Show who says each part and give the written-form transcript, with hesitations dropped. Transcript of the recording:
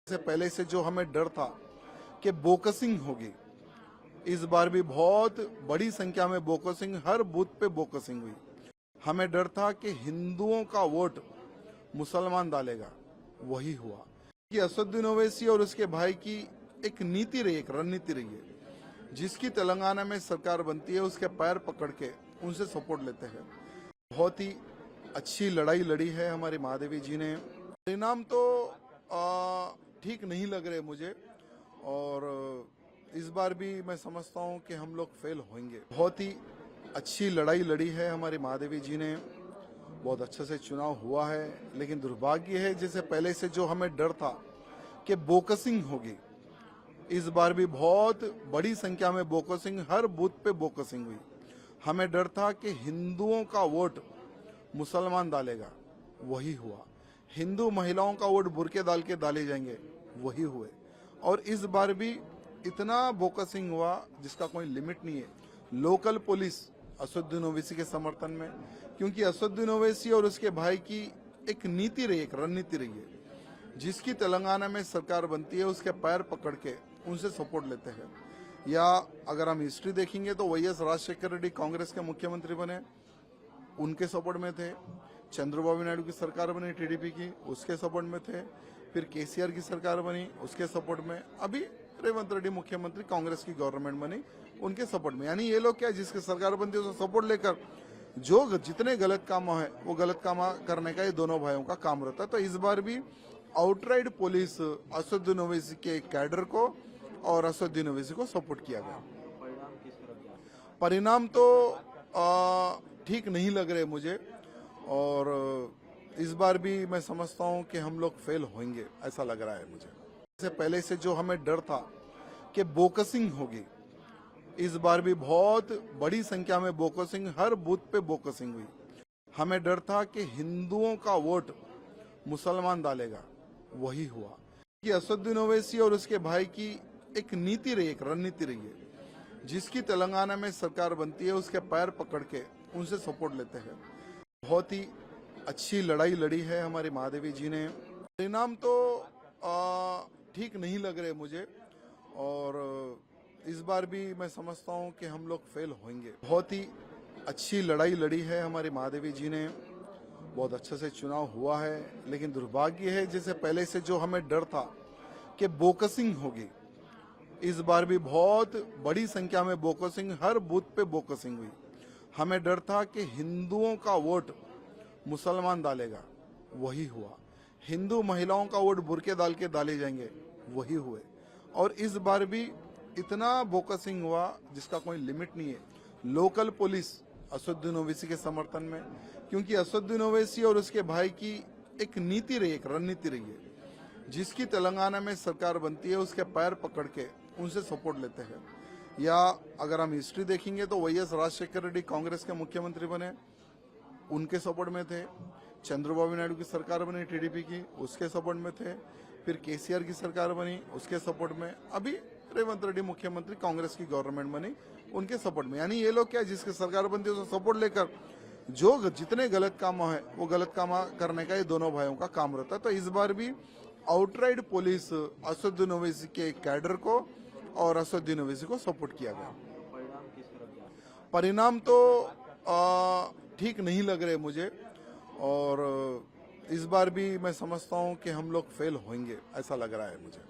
Speaker 1: से पहले से जो हमें डर था कि बोकसिंग होगी, इस बार भी बहुत बड़ी संख्या में बोकसिंग, हर बूथ पे बोकसिंग हुई। हमें डर था कि हिंदुओं का वोट मुसलमान डालेगा, वही हुआ कि असदुद्दीन ओवैसी और उसके भाई की एक नीति रही, एक रणनीति रही है, जिसकी तेलंगाना में सरकार बनती है उसके पैर पकड़ के उनसे सपोर्ट लेते हैं। बहुत ही अच्छी लड़ाई लड़ी है हमारी महादेवी जी ने। परिणाम तो ठीक नहीं लग रहे मुझे, और इस बार भी मैं समझता हूं कि हम लोग फेल होंगे। बहुत ही अच्छी लड़ाई लड़ी है हमारी महादेवी जी ने, बहुत अच्छे से चुनाव हुआ है, लेकिन दुर्भाग्य है जैसे पहले से जो हमें डर था कि बोकसिंग होगी, इस बार भी बहुत बड़ी संख्या में बोकसिंग, हर बूथ पे बोकसिंग हुई। हमें डर था कि हिंदुओं का वोट मुसलमान डालेगा, वही हुआ। हिंदू महिलाओं का वोट बुरके डाल के डाले जाएंगे, वही हुए। और इस बार भी इतना बोकसिंग हुआ जिसका कोई लिमिट नहीं है। लोकल पुलिस असदुद्दीन ओवैसी के समर्थन में, क्योंकि असदुद्दीन ओवैसी और उसके भाई की एक नीति रही, एक रणनीति रही है, जिसकी तेलंगाना में सरकार बनती है उसके पैर पकड़ के उनसे सपोर्ट लेते हैं। या अगर हम हिस्ट्री देखेंगे तो वाईएस राजशेखर रेड्डी कांग्रेस के मुख्यमंत्री बने, उनके सपोर्ट में थे। चंद्रबाबू नायडू की सरकार बनी टीडीपी की, उसके सपोर्ट में थे। फिर केसीआर की सरकार बनी, उसके सपोर्ट में। अभी रेवंत रेड्डी मुख्यमंत्री, कांग्रेस की गवर्नमेंट बनी, उनके सपोर्ट में। यानी ये लोग क्या, जिसकी सरकार बनती है उसका सपोर्ट लेकर जो जितने गलत काम है वो गलत काम करने का ये दोनों भाइयों का काम रहता है। तो इस बार भी आउटराइट पुलिस असदुद्दीन ओवैसी के कैडर को और असदुद्दीन ओवैसी को सपोर्ट किया गया। परिणाम तो ठीक नहीं लग रहे मुझे, और इस बार भी मैं समझता हूं कि हम लोग फेल होंगे, ऐसा लग रहा है मुझे। इससे पहले से जो हमें डर था कि बोकसिंग होगी, इस बार भी बहुत बड़ी संख्या में बोकसिंग, हर बूथ पे बोकसिंग हुई। हमें डर था कि हिंदुओं का वोट मुसलमान डालेगा, वही हुआ कि असदुद्दीन ओवैसी और उसके भाई की एक नीति रही, एक रणनीति रही है, जिसकी तेलंगाना में सरकार बनती है उसके पैर पकड़ के उनसे सपोर्ट लेते हैं। बहुत ही अच्छी लड़ाई लड़ी है हमारी महादेवी जी ने। परिणाम तो ठीक नहीं लग रहे मुझे, और इस बार भी मैं समझता हूं कि हम लोग फेल होंगे। बहुत ही अच्छी लड़ाई लड़ी है हमारी महादेवी जी ने, बहुत अच्छे से चुनाव हुआ है, लेकिन दुर्भाग्य है जैसे पहले से जो हमें डर था कि बोकसिंग होगी, इस बार भी बहुत बड़ी संख्या में बोकसिंग, हर बूथ पे बोकसिंग हुई। हमें डर था कि हिंदुओं का वोट मुसलमान डालेगा, वही हुआ। हिंदू महिलाओं का वोट बुरके डाल के डाले जाएंगे, वही हुए। और इस बार भी इतना बोकसिंग हुआ जिसका कोई लिमिट नहीं है। लोकल पुलिस असदुद्दीन ओवैसी के समर्थन में, क्योंकि असदुद्दीन ओवैसी और उसके भाई की एक नीति रही, एक रणनीति रही है, जिसकी तेलंगाना में सरकार बनती है उसके पैर पकड़ के उनसे सपोर्ट लेते हैं। या अगर हम हिस्ट्री देखेंगे तो वाईएस राजशेखर रेड्डी कांग्रेस के मुख्यमंत्री बने, उनके सपोर्ट में थे। चंद्रबाबू नायडू की सरकार बनी टीडीपी की, उसके सपोर्ट में थे। फिर केसीआर की सरकार बनी, उसके सपोर्ट में। अभी रेवंत रेड्डी मुख्यमंत्री, कांग्रेस की गवर्नमेंट बनी, उनके सपोर्ट में। यानी ये लोग क्या, जिसकी सरकार बनती है उसका सपोर्ट लेकर जो जितने गलत काम है वो गलत काम करने का ये दोनों भाइयों का काम रहता है। तो इस बार भी आउटराइट पुलिस असदुद्दीन ओवैसी के कैडर को और असदुद्दीन ओवैसी को सपोर्ट किया गया। परिणाम तो ठीक नहीं लग रहे मुझे, और इस बार भी मैं समझता हूं कि हम लोग फेल होंगे, ऐसा लग रहा है मुझे।